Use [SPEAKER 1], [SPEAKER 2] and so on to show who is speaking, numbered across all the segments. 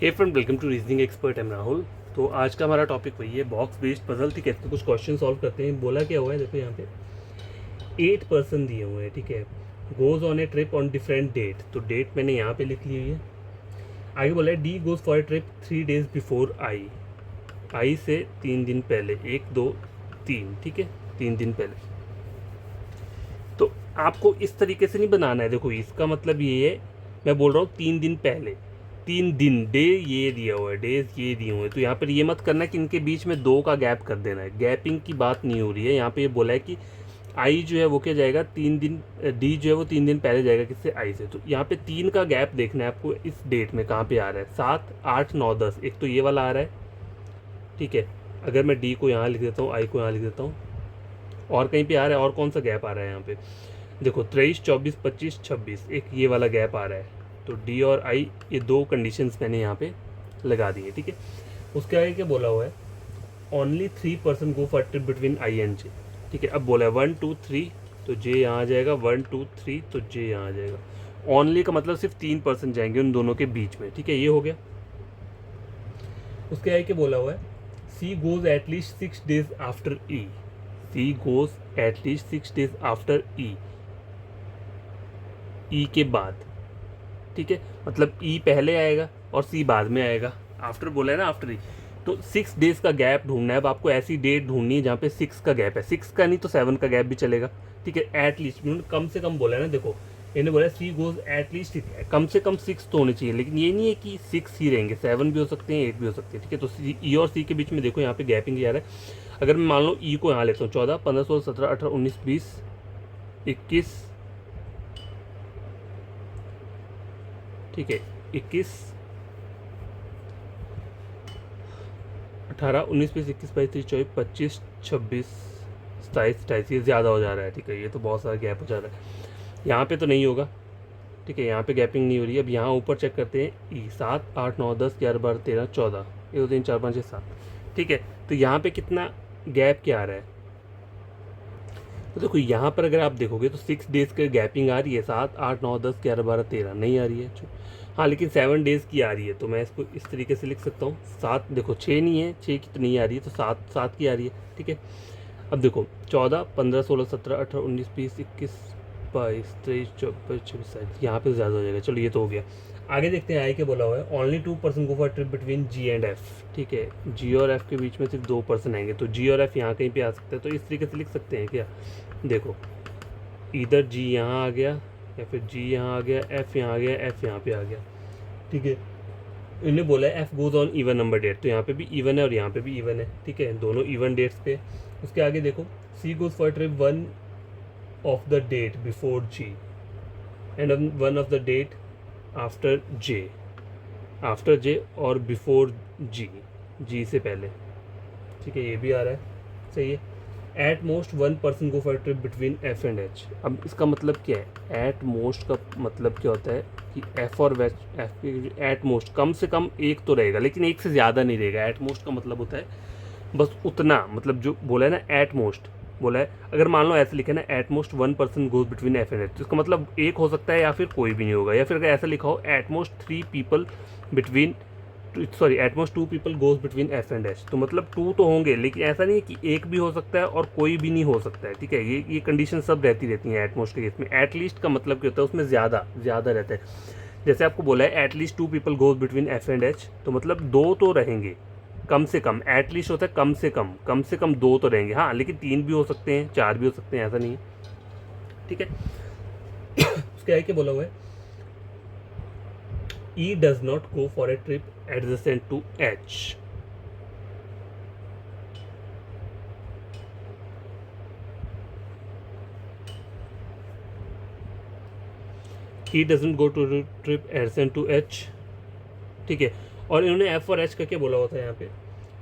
[SPEAKER 1] Hey friend, welcome to reasoning expert. Am Rahul. तो आज का हमारा टॉपिक वही है, बॉक्स बेस्ड पजल। ठीक है, तो कुछ क्वेश्चन सॉल्व करते हैं। बोला क्या हुआ है, देखो यहाँ पे 8 पर्सन दिए हुए हैं। ठीक है, goes on a trip on different date. तो डेट मैंने यहाँ पे लिख ली हुई है। आगे बोला है D goes for a trip 3 days before I से 3 दिन पहले, 1 2 3। ठीक है, 3 दिन पहले। तो आपको इस तरीके से नहीं बनाना है। देखो इसका मतलब ये है, मैं बोल रहा हूँ 3 दिन पहले, 3 दिन, डे ये दिया हुआ है, डेज ये दिए हुए हैं। तो यहाँ पर ये मत करना कि इनके बीच में 2 का गैप कर देना है। गैपिंग की बात नहीं हो रही है यहाँ पे। ये बोला है कि आई जो है वो क्या जाएगा 3 दिन, डी जो है वो 3 दिन पहले जाएगा किससे, आई से। तो यहाँ पे 3 का गैप देखना है आपको। इस डेट में कहाँ पे आ रहा है, 7 8 9 10। एक तो ये वाला आ रहा है। ठीक है, अगर मैं डी को यहाँ लिख देता हूँ, आई को यहाँ लिख देता हूँ, और कहीं पे आ रहा है, और कौन सा गैप आ रहा है यहाँ पे, देखो 23 24 25 26, एक ये वाला गैप आ रहा है। तो डी और आई, ये 2 कंडीशंस मैंने यहाँ पे लगा दी है। ठीक है, उसके आगे क्या बोला हुआ है, only 3 person go for trip between I and J. ठीक है, अब बोला है 1 2 3, तो जे यहाँ आ जाएगा, 1 2 3 तो जे यहाँ आ जाएगा। ओनली का मतलब सिर्फ 3 पर्सन जाएंगे उन दोनों के बीच में। ठीक है, ये हो गया। उसके आगे क्या बोला हुआ है, she goes at least 6 days after E. She goes at least 6 days after ई के बाद। ठीक है, मतलब ई पहले आएगा और सी बाद में आएगा। आफ्टर बोला है ना, आफ्टर ई। तो 6 डेज का गैप ढूंढना है। अब आपको ऐसी डेट ढूंढनी है जहाँ पे 6 का गैप है। 6 का नहीं तो 7 का गैप भी चलेगा। ठीक है, एटलीस्ट कम से कम बोला है ना। देखो इन्हें बोला सी गोज एटलीस्ट, कम से कम 6 तो होने चाहिए, लेकिन ये नहीं है कि 6 ही रहेंगे, 7 भी हो सकते हैं, 8 भी हो सकते हैं। ठीक है, तो ई और सी के बीच में देखो यहाँ पे गैपिंग आ रहा है। अगर मैं मान लो ई को यहाँ लेता हूँ, 14 15 16 17 18 19 20 21, ठीक है 21 18 19 20 21 22 23 24 25 26 27 28, ये ज़्यादा हो जा रहा है। ठीक है, ये तो बहुत सारा गैप हो जा रहा है। यहाँ पे तो नहीं होगा। ठीक है, यहाँ पे गैपिंग नहीं हो रही है। अब यहाँ ऊपर चेक करते हैं, ई 7 8 9 10 11 12 13 14, 1 2 3 4 5 6 7। ठीक है, तो यहाँ पे कितना गैप क्या आ रहा है, तो देखो यहाँ पर अगर आप देखोगे तो 6 डेज़ की गैपिंग आ रही है। 7 8 9 10 11 12 13 नहीं आ रही है। हाँ, लेकिन 7 डेज़ की आ रही है। तो मैं इसको इस तरीके से लिख सकता हूँ, 7, देखो 6 नहीं है, 6 की तो नहीं आ रही है, तो 7 7 की आ रही है। ठीक है, अब देखो 14 15 16 17 18 19 20 21 22 23 24 26 27, यहाँ पे ज़्यादा हो जाएगा। चलो ये तो हो गया। आगे देखते हैं, आई के बोला हुआ है only 2 person go for trip between ji and F. ठीक है, जी और एफ के बीच में सिर्फ 2 पर्सन आएंगे। तो जी और एफ यहाँ कहीं पे आ सकते हैं। तो इस तरीके से लिख सकते हैं क्या, देखो इधर जी यहाँ आ गया, या फिर जी यहाँ आ गया, एफ यहाँ आ गया, एफ यहाँ पे आ गया। ठीक है, इन्हें बोला है F goes on even number date. तो यहाँ पे भी इवन है और यहाँ पे भी इवन है। ठीक है, दोनों इवन डेट्स पे। उसके आगे देखो, C goes for trip 1 of the date before G and 1 of the date after J. After J और बिफोर जी, जी से पहले। ठीक है, ये भी आ रहा है, सही है। At most 1 person go for trip between F and H. अब इसका मतलब क्या है, एट मोस्ट का मतलब क्या होता है कि एफ और एफ, एट मोस्ट कम से कम एक तो रहेगा, लेकिन एक से ज़्यादा नहीं रहेगा। एट मोस्ट का मतलब होता है बस उतना, मतलब जो बोला है ना एट मोस्ट बोला है। अगर मान लो ऐसे लिखे ना, at most 1 person goes between F and H, तो इसका मतलब एक हो सकता है या फिर कोई भी नहीं होगा। या फिर अगर ऐसा लिखा हो, at most 3 people between, sorry at most 2 people goes between F and H. तो मतलब 2 तो होंगे, लेकिन ऐसा नहीं है कि एक भी हो सकता है और कोई भी नहीं हो सकता है। ठीक है, ये कंडीशन सब रहती हैं एट मोस्ट के केस में। एट लीस्ट का मतलब क्या होता है, उसमें ज़्यादा रहता है। जैसे आपको बोला है at least 2 people goes between F and H, तो मतलब 2 तो रहेंगे कम से कम। एट लीस्ट होता है कम से कम 2 तो रहेंगे। हाँ, लेकिन 3 भी हो सकते हैं, 4 भी हो सकते हैं, ऐसा नहीं है। ठीक है, उसके आगे क्या बोला हुआ है, E does not go for a trip adjacent to H. E doesn't go to the trip adjacent to H. ठीक है, और इन्होंने F और H का क्या बोला हुआ था यहाँ पे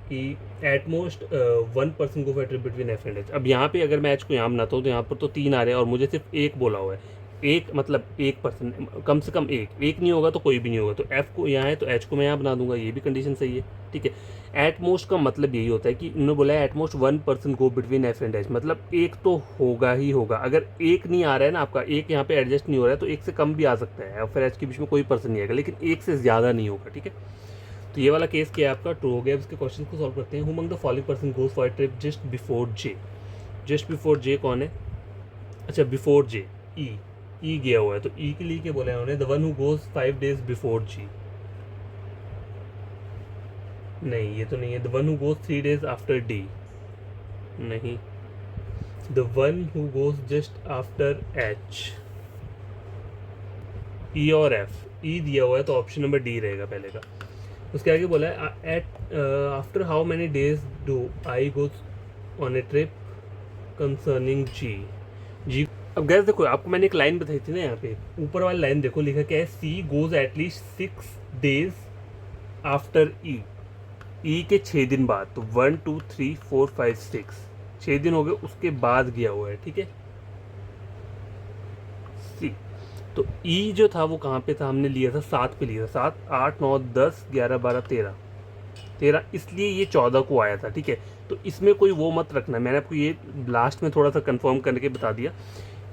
[SPEAKER 1] कि at most 1 person go for trip between F and H. अब यहाँ पे अगर मैं एच को यहाँ बनाता हूँ तो यहाँ पर तो 3 आ रहे हैं और मुझे सिर्फ एक बोला हुआ है। एक मतलब एक पर्सन, कम से कम एक नहीं होगा तो कोई भी नहीं होगा। तो एफ को यहाँ है तो एच को मैं यहाँ बना दूंगा, ये भी कंडीशन सही है। ठीक है, एट मोस्ट का मतलब यही होता है कि उन्होंने बोला है at most 1 person go between F and H, मतलब एक तो होगा ही होगा। अगर एक नहीं आ रहा है ना आपका, एक यहाँ पे एडजस्ट नहीं हो रहा है, तो एक से कम भी आ सकता है और फिर एच के बीच में कोई पर्सन नहीं आएगा, लेकिन एक से ज़्यादा नहीं होगा। ठीक है, तो ये वाला केस क्या है आपका, ट्रू हो गया। अब इसके क्वेश्चन को सॉल्व करते हैं। Who among the following person goes for trip just before J. Just before J कौन है, अच्छा बिफोर जे ई गया हुआ है, तो ई के लिए क्या बोला है उन्होंने, the one who goes 5 days before G. नहीं ये तो नहीं है। The one who goes 3 days after D, नहीं। The one who goes just after H. E और एफ, ई दिया हुआ है तो ऑप्शन नंबर डी रहेगा पहले का। उसके आगे बोला है at after how many days do I goes on a trip concerning G. अब गैस देखो, आपको मैंने एक लाइन बताई थी ना, यहाँ पे ऊपर वाली लाइन देखो, लिखा क्या है, she goes at least 6 days after ई के 6 दिन बाद। तो 1 2 3 4 5 6 दिन हो गए, उसके बाद गया हुआ है, ठीक है सी। तो ई जो था वो कहाँ पे था, हमने लिया था 7 पे लिया था, 7 8 9 10 11 12 13, इसलिए ये 14 को आया था, ठीक है। तो इसमें कोई वो मत रखना, मैंने आपको ये लास्ट में थोड़ा सा कंफर्म करके बता दिया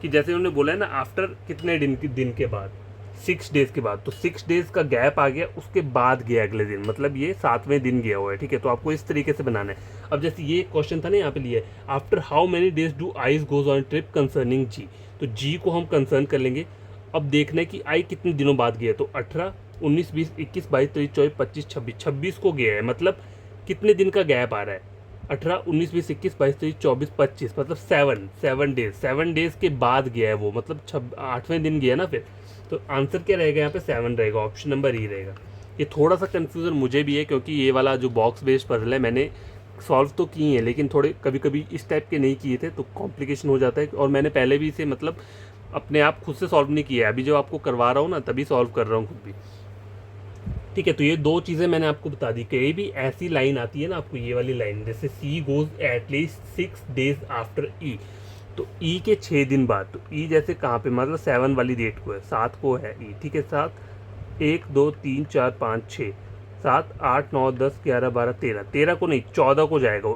[SPEAKER 1] कि जैसे उन्होंने बोला है ना आफ्टर कितने दिन के बाद, 6 days के बाद, तो 6 days का गैप आ गया, उसके बाद गया अगले दिन, मतलब ये 7वें दिन गया हुआ है, ठीक है। तो आपको इस तरीके से बनाना है। अब जैसे ये क्वेश्चन था ना यहाँ पे लिया है, after how many days do I's goes on trip concerning G, तो जी को हम कंसर्न कर लेंगे। अब देखना है कि आई कितने दिनों बाद गया, तो 18 19 20 21 22 23 24 25 26 26 को गया है, मतलब कितने दिन का गैप आ रहा है, 18 19 20 21 22 23 24 25, मतलब 7 डेज के बाद गया है वो, मतलब 8वें दिन गया ना फिर। तो आंसर क्या रहेगा यहाँ पे, 7 रहेगा, ऑप्शन नंबर ई रहेगा। ये थोड़ा सा कन्फ्यूज़न मुझे भी है, क्योंकि ये वाला जो बॉक्स बेस्ड पजल है मैंने सॉल्व तो की है, लेकिन थोड़े कभी कभी इस टाइप के नहीं किए थे तो कॉम्प्लिकेशन हो जाता है। और मैंने पहले भी इसे मतलब अपने आप खुद से सॉल्व नहीं किया है, अभी जो आपको करवा रहा हूँ ना तभी सॉल्व कर रहा हूँ खुद भी, ठीक है। तो ये 2 चीज़ें मैंने आपको बता दी। कहीं भी ऐसी लाइन आती है ना आपको, ये वाली लाइन जैसे she goes at least 6 days after ई, तो ई के 6 दिन बाद, तो ई जैसे कहाँ पे, मतलब 7 वाली डेट को है, 7 को है ई, ठीक है। 7 1 2 3 4 5 6 7 8 9 10 11 12 13 को नहीं, 14 को जाएगा।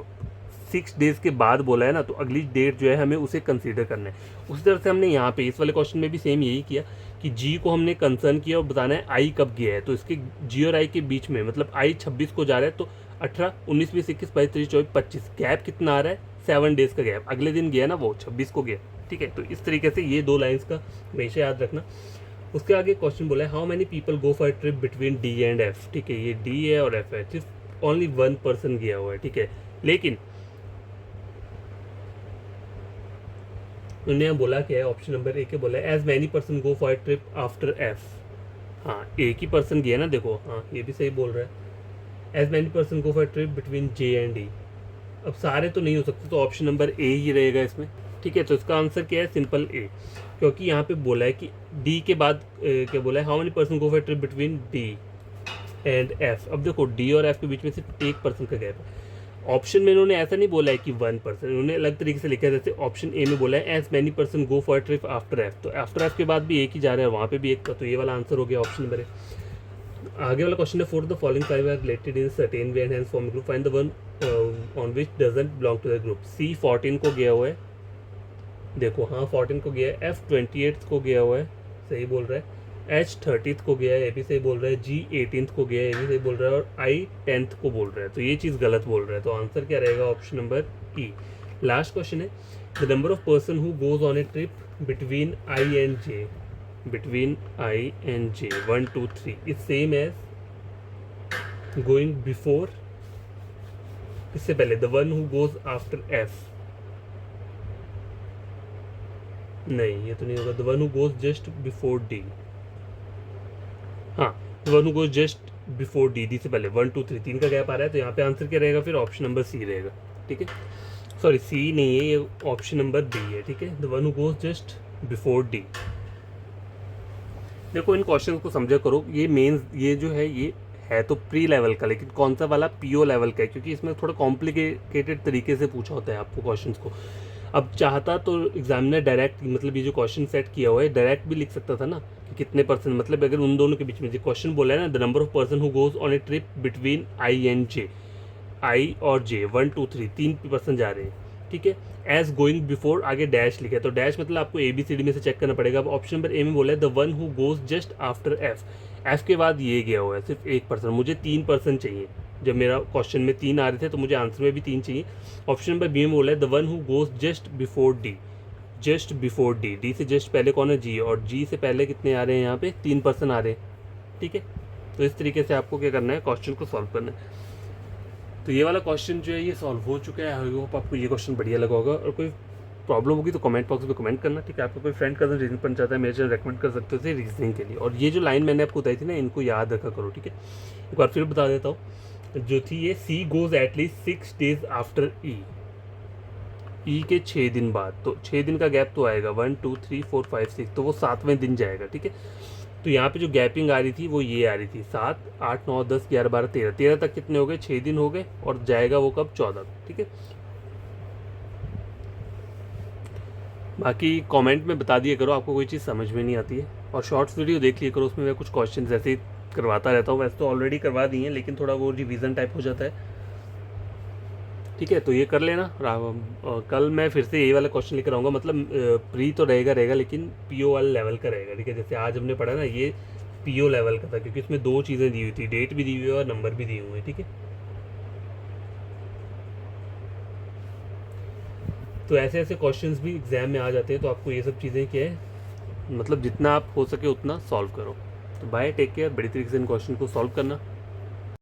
[SPEAKER 1] 6 days के बाद बोला है ना, तो अगली डेट जो है हमें उसे कंसीडर करना है। उसी तरह से हमने यहाँ पे इस वाले क्वेश्चन में भी सेम यही किया कि जी को हमने कंसर्न किया और बताना है आई कब गया है, तो इसके जी और आई के बीच में, मतलब आई 26 को जा रहा है, तो 18 19 20 21 22 23 24 25 गैप कितना आ रहा है, 7 days का गैप, अगले दिन गया ना वो 26 को गया, ठीक है। तो इस तरीके से ये 2 लाइन्स का हमेशा याद रखना। उसके आगे क्वेश्चन बोला है how many people go for trip between D and F, ठीक है। ये डी है और एफ है, सिर्फ ओनली 1 person गया हुआ है, ठीक है। लेकिन उन्होंने बोला क्या है, ऑप्शन नंबर ए के बोला है as many person go for trip after F. हाँ एक ही पर्सन गया ना, देखो हाँ ये भी सही बोल रहा है, as many person go for trip between J and D. अब सारे तो नहीं हो सकते, तो ऑप्शन नंबर ए ही रहेगा इसमें, ठीक है। तो इसका आंसर क्या है, सिंपल ए, क्योंकि यहाँ पे बोला है कि डी के बाद क्या बोला है, how many person go for trip between D and F. अब देखो डी और एफ के बीच में सिर्फ 1 person का गैप है। ऑप्शन में इन्होंने ऐसा नहीं बोला है कि 1 person, इन्होंने अलग तरीके से लिखा है। जैसे ऑप्शन ए में बोला है as many person go for trip after F, तो आफ्टर एफ के बाद भी एक ही जा रहा है, वहाँ पे भी एक का, तो ये वाला आंसर हो गया ऑप्शन नंबर ए। आगे वाला क्वेश्चन है four the following 5 are related in certain way and hence form group, find the one on which doesn't belong to the group. C 14 को गया हुआ है, देखो हाँ 14 को गया है, एफ 28 को गया हुआ है, सही बोल रहा है, एच 30 को गया है, ये भी सही बोल रहा है, जी 18 को गया है, ये भी सही बोल रहा है, और आई 10th को बोल रहा है, तो ये चीज़ गलत बोल रहा है। तो आंसर क्या रहेगा, option number E. Last question है the number of person who goes on a trip between I and J, between I and J 1 2 3 is same as going before, इससे पहले the one who goes after F, नहीं ये तो नहीं होगा, the one who goes just before D, हाँ the one who goes just before D, D से पहले 1 2 3 का गैप आ रहा है, तो यहाँ पे आंसर क्या रहेगा, फिर ऑप्शन नंबर सी रहेगा, ठीक है। सॉरी सी नहीं है, ये ऑप्शन नंबर बी है, ठीक है, the one who goes just before D. देखो इन क्वेश्चन को समझा करो, ये मेंस ये जो है ये है तो प्री लेवल का, लेकिन कौन सा वाला पीओ लेवल का है, क्योंकि इसमें थोड़ा कॉम्प्लिकेटेड तरीके से पूछा होता है आपको क्वेश्चंस को। अब चाहता तो एग्जामिनर डायरेक्ट, मतलब ये जो क्वेश्चन सेट किया हुआ है डायरेक्ट भी लिख सकता था ना कि कितने परसेंट, मतलब अगर उन दोनों के बीच में जो क्वेश्चन बोला है ना, the number of person who goes on a trip between I and J, I और जे 1 2 3 3 पर्सन जा रहे हैं, ठीक है। एज गोइंग बिफोर आगे डैश लिखा है, तो डैश मतलब आपको ABCD में से चेक करना पड़ेगा। अब ऑप्शन नंबर ए में बोला है the one who goes just after F, F के बाद ये गया हुआ है सिर्फ 1%, मुझे 3% चाहिए। जब मेरा क्वेश्चन में 3 आ रहे थे तो मुझे आंसर में भी 3 चाहिए। ऑप्शन नंबर बी में बोला है the one who goes just before D, just before D, D से जस्ट पहले कौन है, जी, और जी से पहले कितने आ रहे हैं यहाँ पे 3% आ रहे हैं। ठीक है, तो इस तरीके से आपको क्या करना है, क्वेश्चन को सॉल्व करना है। तो ये वाला क्वेश्चन जो है ये सॉल्व हो चुका है। आई होप आपको ये क्वेश्चन बढ़िया लगा होगा, और कोई प्रॉब्लम होगी तो कमेंट बॉक्स में कमेंट करना। ठीक है, आपका कोई फ्रेंड कजन रीजनिंग पढ़ना चाहता है, मेरे चैनल रेकमेंड कर सकते थे रीजनिंग के लिए। और ये जो लाइन मैंने आपको बताई थी ना, इनको याद रखा करो। ठीक है, एक बार फिर बता देता हूँ, जो थी ये she goes at least 6 days after ई के 6 दिन बाद, तो 6 दिन का गैप तो आएगा, 1 2 3 4 5 6, तो वो 7वें दिन जाएगा। ठीक है, तो यहाँ पे जो गैपिंग आ रही थी वो ये आ रही थी 7 8 9 10 11 12 13, 13 तक कितने हो गए, 6 दिन हो गए, और जाएगा वो कब, 14। ठीक है, बाकी कमेंट में बता दिया करो आपको कोई चीज़ समझ में नहीं आती है, और शॉर्ट्स वीडियो देख लिया करो, उसमें मैं कुछ क्वेश्चन ऐसे ही करवाता रहता हूँ। वैसे तो ऑलरेडी करवा दिए हैं, लेकिन थोड़ा वो रिवीजन टाइप हो जाता है। ठीक है, तो ये कर लेना। कल मैं फिर से यही वाला क्वेश्चन लेकर आऊँगा, मतलब प्री तो रहेगा लेकिन पीओ वाले लेवल का रहेगा। ठीक है, जैसे आज हमने पढ़ा ना, ये पीओ लेवल का था, क्योंकि इसमें 2 चीज़ें दी हुई थी, डेट भी दी हुई है और नंबर भी दिए हुए हैं। ठीक है, तो ऐसे ऐसे क्वेश्चंस भी एग्जाम में आ जाते हैं, तो आपको ये सब चीज़ें क्या है, मतलब जितना आप हो सके उतना सॉल्व करो। तो बाय, टेक केयर, बड़ी तरीके से इन क्वेश्चन को सॉल्व करना।